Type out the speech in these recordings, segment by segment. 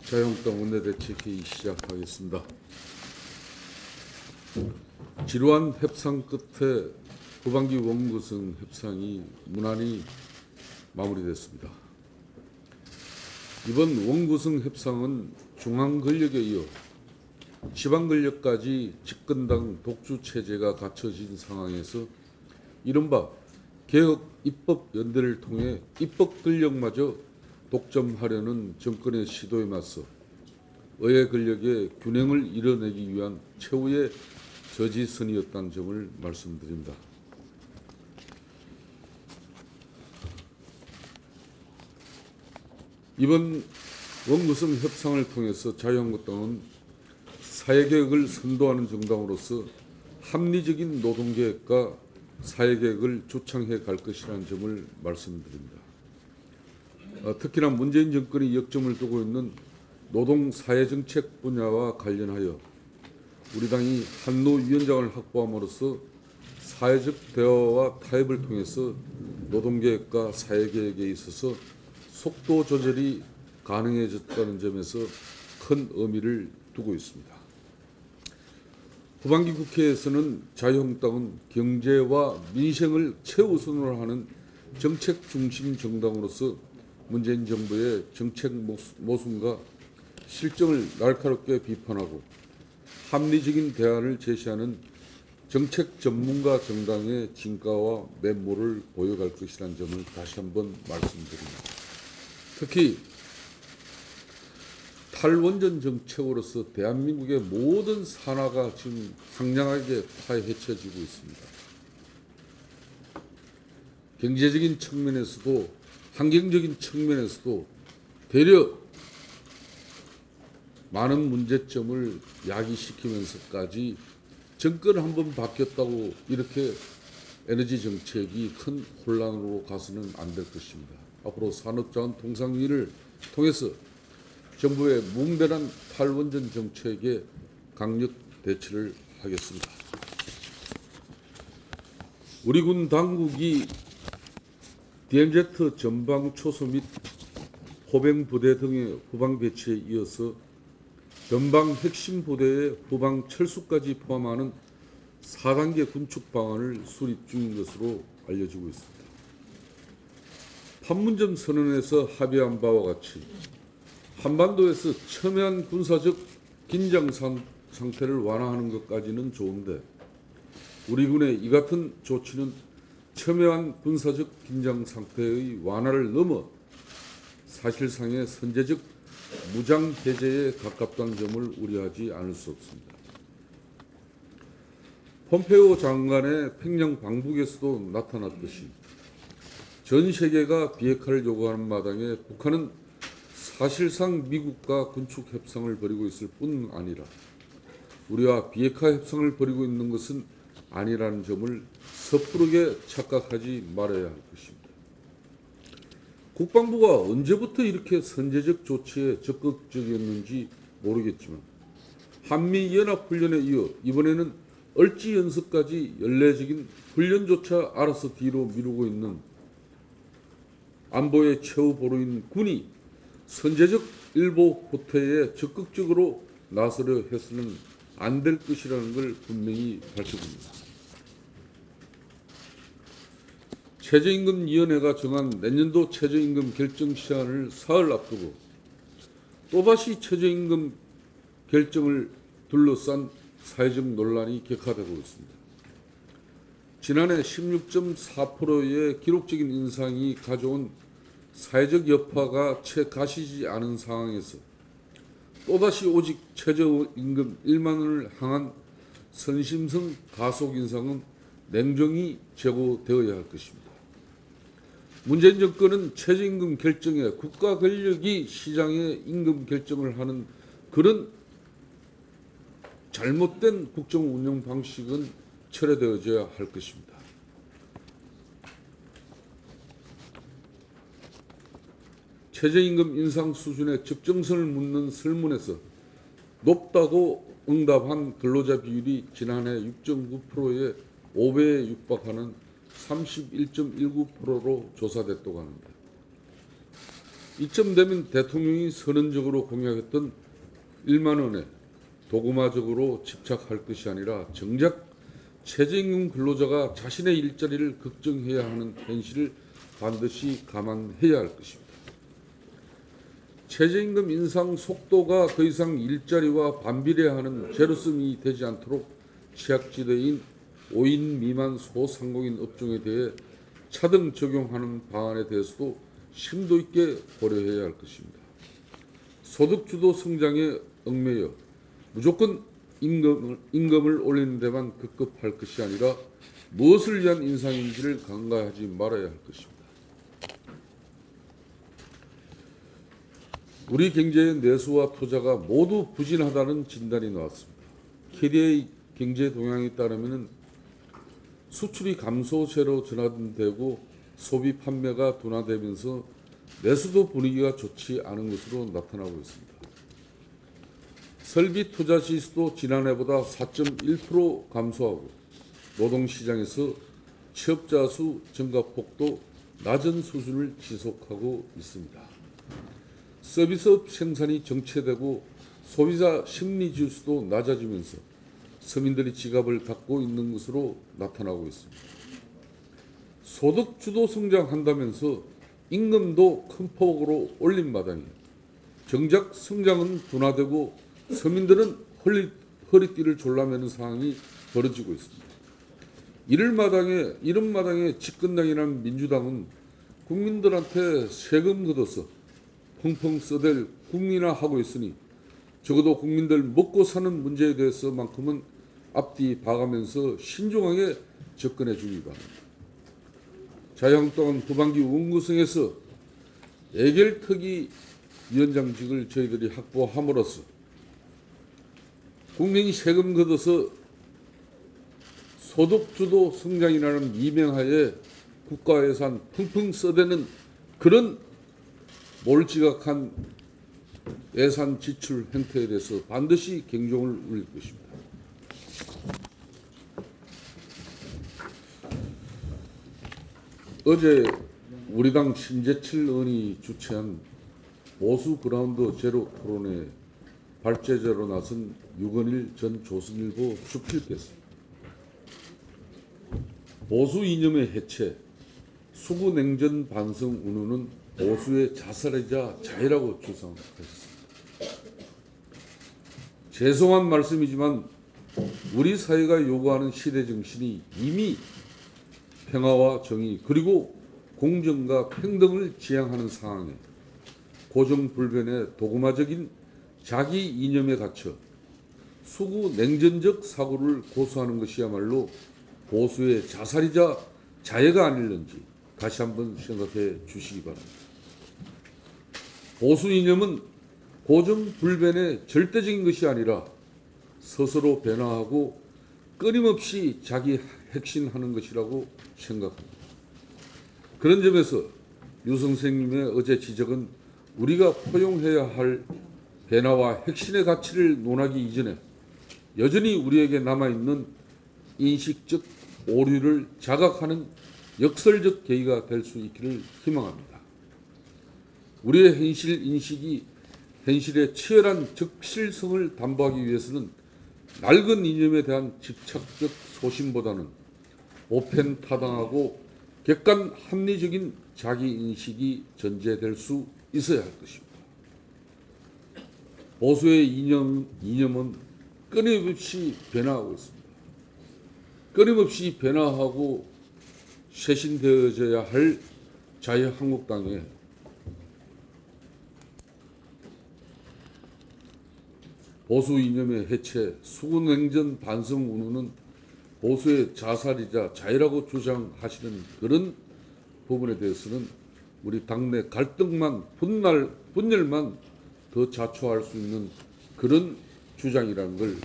자유한국당 원내대책회의 시작하겠습니다. 지루한 협상 끝에 후반기 원구성 협상이 무난히 마무리됐습니다. 이번 원구성 협상은 중앙 권력에 이어 지방 권력까지 집권당 독주 체제가 갖춰진 상황에서 이른바 개혁 입법 연대를 통해 입법 권력마저 독점하려는 정권의 시도에 맞서 의회 권력의 균형을 이뤄내기 위한 최후의 저지선이었다는 점을 말씀드립니다. 이번 원구성 협상을 통해서 자유한국당은 사회개혁을 선도하는 정당으로서 합리적인 노동개혁과 사회개혁을 주창해 갈 것이라는 점을 말씀드립니다. 특히나 문재인 정권이 역점을 두고 있는 노동사회정책 분야와 관련하여 우리 당이 한노위원장을 확보함으로써 사회적 대화와 타협을 통해서 노동개혁과 사회개혁에 있어서 속도 조절이 가능해졌다는 점에서 큰 의미를 두고 있습니다. 후반기 국회에서는 자유한국당은 경제와 민생을 최우선으로 하는 정책 중심 정당으로서 문재인 정부의 정책 모순과 실정을 날카롭게 비판하고 합리적인 대안을 제시하는 정책 전문가 정당의 진가와 면모를 보여갈 것이라는 점을 다시 한번 말씀드립니다. 특히 탈원전 정책으로서 대한민국의 모든 산하가 지금 상냥하게 파헤쳐지고 있습니다. 경제적인 측면에서도 환경적인 측면에서도 되려 많은 문제점을 야기시키면서까지 정권 한번 바뀌었다고 이렇게 에너지 정책이 큰 혼란으로 가서는 안 될 것입니다. 앞으로 산업자원 통상위를 통해서 정부의 무분별한 탈원전 정책에 강력 대처를 하겠습니다. 우리 군 당국이 DMZ 전방 초소 및 호병 부대 등의 후방 배치에 이어서 전방 핵심 부대의 후방 철수까지 포함하는 4단계 군축 방안을 수립 중인 것으로 알려지고 있습니다. 판문점 선언에서 합의한 바와 같이 한반도에서 첨예한 군사적 긴장 상태를 완화하는 것까지는 좋은데 우리 군의 이 같은 조치는 첨예한 군사적 긴장 상태의 완화를 넘어 사실상의 선제적 무장 해제에 가깝다는 점을 우려하지 않을 수 없습니다. 폼페이오 장관의 평양 방북에서도 나타났듯이 전 세계가 비핵화를 요구하는 마당에 북한은 사실상 미국과 군축 협상을 벌이고 있을 뿐 아니라 우리와 비핵화 협상을 벌이고 있는 것은 아니라는 점을 섣부르게 착각하지 말아야 할 것입니다. 국방부가 언제부터 이렇게 선제적 조치에 적극적이었는지 모르겠지만 한미연합훈련에 이어 이번에는 얼지 연습까지 연례적인 훈련조차 알아서 뒤로 미루고 있는 안보의 최후 보루인 군이 선제적 일보 후퇴에 적극적으로 나서려 해서는 안 될 것이라는 걸 분명히 밝혀봅니다. 최저임금위원회가 정한 내년도 최저임금 결정 시한을 사흘 앞두고 또다시 최저임금 결정을 둘러싼 사회적 논란이 격화되고 있습니다. 지난해 16.4%의 기록적인 인상이 가져온 사회적 여파가 채 가시지 않은 상황에서 또다시 오직 최저임금 1만 원을 향한 선심성 가속 인상은 냉정히 재고되어야 할 것입니다. 문재인 정권은 최저임금 결정에 국가 권력이 시장의 임금 결정을 하는 그런 잘못된 국정 운영 방식은 철회되어져야 할 것입니다. 최저임금 인상 수준의 적정선을 묻는 설문에서 높다고 응답한 근로자 비율이 지난해 6.9%의 5배에 육박하는 31.19%로 조사됐다고 합니다. 이쯤 되면 대통령이 선언적으로 공약했던 1만 원에 도구마적으로 집착할 것이 아니라 정작 최저임금 근로자가 자신의 일자리를 걱정해야 하는 현실을 반드시 감안해야 할 것입니다. 최저임금 인상 속도가 더 이상 일자리와 반비례하는 제로섬이 되지 않도록 취약지대인 5인 미만 소상공인 업종에 대해 차등 적용하는 방안에 대해서도 심도 있게 고려해야 할 것입니다. 소득주도 성장에 얽매여 무조건 임금을 올리는 데만 급급할 것이 아니라 무엇을 위한 인상인지를 간과하지 말아야 할 것입니다. 우리 경제의 내수와 투자가 모두 부진하다는 진단이 나왔습니다. KDI 경제 동향에 따르면 수출이 감소세로 전환되고 소비 판매가 둔화되면서 내수도 분위기가 좋지 않은 것으로 나타나고 있습니다. 설비 투자 지수도 지난해보다 4.1% 감소하고 노동시장에서 취업자 수 증가폭도 낮은 수준을 지속하고 있습니다. 서비스업 생산이 정체되고 소비자 심리 지수도 낮아지면서 서민들이 지갑을 닫고 있는 것으로 나타나고 있습니다. 소득 주도 성장한다면서 임금도 큰 폭으로 올린 마당에 정작 성장은 둔화되고 서민들은 허리띠를 졸라매는 상황이 벌어지고 있습니다. 이런 마당에 집권당이라는 민주당은 국민들한테 세금 걷어서 펑펑 써댈 국민화하고 있으니 적어도 국민들 먹고 사는 문제에 대해서만큼은 앞뒤 봐가면서 신중하게 접근해 주기 바랍니다. 자유한국당은 후반기 원구성에서 예결특위 위원장직을 저희들이 확보함으로써 국민이 세금 걷어서 소득주도 성장이라는 미명하에 국가 예산 펑펑 써대는 그런 몰지각한 예산 지출 행태에 대해서 반드시 경종을 울릴 것입니다. 어제 우리 당 신재철 의원이 주최한 보수 그라운드 제로 토론회 발제자로 나선 유건일 전 조선일보 주필께서 보수 이념의 해체, 수구 냉전 반성 운운은 보수의 자살이자 자해라고 주장하셨습니다. 죄송한 말씀이지만 우리 사회가 요구하는 시대 정신이 이미 평화와 정의 그리고 공정과 평등을 지향하는 상황에 고정불변의 도구마적인 자기 이념에 갇혀 수구 냉전적 사고를 고수하는 것이야말로 보수의 자살이자 자해가 아닐는지 다시 한번 생각해 주시기 바랍니다. 보수 이념은 고정불변의 절대적인 것이 아니라 스스로 변화하고 끊임없이 자기 혁신하는 것이라고 생각합니다. 그런 점에서 유 선생님의 어제 지적은 우리가 포용해야 할 변화와 혁신의 가치를 논하기 이전에 여전히 우리에게 남아있는 인식적 오류를 자각하는 역설적 계기가 될 수 있기를 희망합니다. 우리의 현실 인식이 현실의 치열한 적실성을 담보하기 위해서는 낡은 이념에 대한 집착적 소신보다는 보편타당하고 객관 합리적인 자기인식이 전제될 수 있어야 할 것입니다. 보수의 이념은 끊임없이 변화하고 있습니다. 끊임없이 변화하고 쇄신되어져야 할 자유한국당에 보수 이념의 해체, 수구냉전 반성 운운은 보수의 자살이자 자해라고 주장하시는 그런 부분에 대해서는 우리 당내 갈등만 분열만 더 자초할 수 있는 그런 주장이라는 걸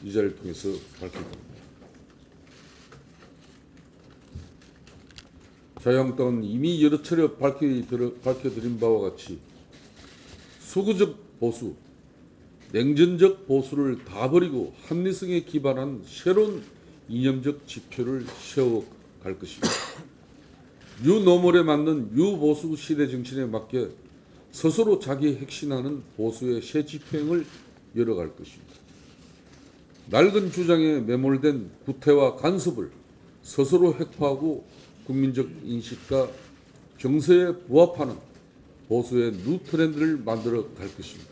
이 자리를 통해서 밝힙니다. 자유한국당은 이미 여러 차례 밝혀드린 바와 같이 수구적 보수, 냉전적 보수를 다 버리고 합리성에 기반한 새로운 이념적 지표를 세워갈 것입니다. 유노멀에 맞는 유보수 시대 정신에 맞게 스스로 자기 혁신하는 보수의 새 지평을 열어갈 것입니다. 낡은 주장에 매몰된 구태와 간섭을 스스로 획파하고 국민적 인식과 정서에 부합하는 보수의 뉴 트렌드를 만들어 갈 것입니다.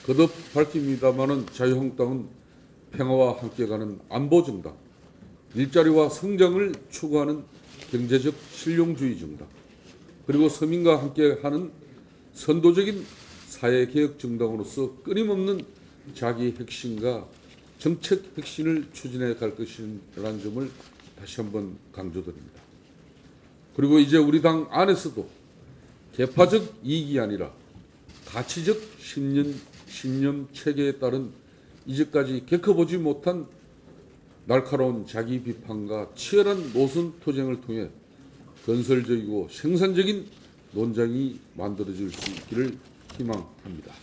거듭 밝힙니다마는 자유한국당은 평화와 함께 가는 안보정당, 일자리와 성장을 추구하는 경제적 실용주의 정당, 그리고 서민과 함께하는 선도적인 사회개혁 정당으로서 끊임없는 자기 혁신과 정책 혁신을 추진해 갈 것이라는 점을 다시 한번 강조드립니다. 그리고 이제 우리 당 안에서도 계파적 이익이 아니라 가치적 신념 체계에 따른 이제까지 겪어보지 못한 날카로운 자기 비판과 치열한 노선 투쟁을 통해 건설적이고 생산적인 논쟁이 만들어질 수 있기를 희망합니다.